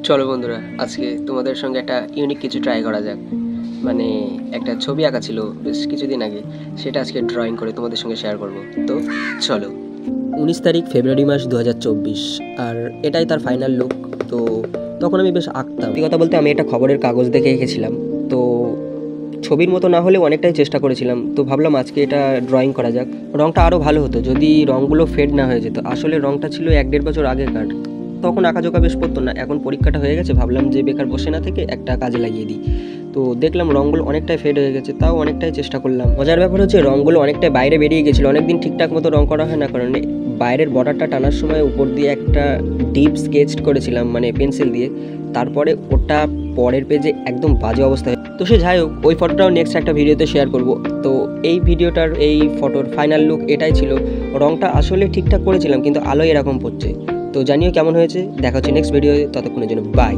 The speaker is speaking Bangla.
চলো বন্ধুরা, আজকে তোমাদের সঙ্গে একটা ইউনিক কিছু ট্রাই করা যাক। মানে একটা ছবি আঁকা ছিল বেশ কিছুদিন আগে, সেটা আজকে ড্রয়িং করে তোমাদের সঙ্গে শেয়ার করব। তো চলো। 19 তারিখ ফেব্রুয়ারি মাস 2024, আর এটাই তার ফাইনাল লুক। তো তখন আমি বেশ আঁকতাম। কথা বলতে আমি একটা খবরের কাগজ দেখে এঁকেছিলাম। তো ছবির মতো না হলেও অনেকটাই চেষ্টা করেছিলাম। তো ভাবলাম আজকে এটা ড্রয়িং করা যাক। রঙটা আরও ভালো হতো যদি রঙগুলো ফেড না হয়ে যেত। আসলে রঙটা ছিল 1-1.5 বছর আগেকার, তখন আঁকাঝোঁকা বেশ পড়তো না। এখন পরীক্ষাটা হয়ে গেছে, ভাবলাম যে বেকার বসে না থেকে একটা কাজে লাগিয়ে দিই। তো দেখলাম রঙগুলো অনেকটাই ফেড হয়ে গেছে, তাও অনেকটাই চেষ্টা করলাম। মজার ব্যাপার হচ্ছে রঙগুলো অনেকটাই বাইরে বেরিয়ে গেছিলো। অনেকদিন ঠিকঠাক মতো রঙ করা হয় না, কারণ বাইরের বর্ডারটা টানার সময় উপর দিয়ে একটা ডিপ স্কেচ করেছিলাম, মানে পেন্সিল দিয়ে। তারপরে ওটা পরের পেজে একদম বাজে অবস্থা। তো সে যাই হোক, ওই ফটোটাও নেক্সট একটা ভিডিওতে শেয়ার করব। তো এই ভিডিওটার এই ফটোর ফাইনাল লুক এটাই ছিল। রঙটা আসলে ঠিকঠাক করেছিলাম, কিন্তু আলো এরকম পড়ছে। তো জানিও কেমন হয়েছে। দেখা হচ্ছে নেক্সট ভিডিও, ততক্ষণের জন্য বাই।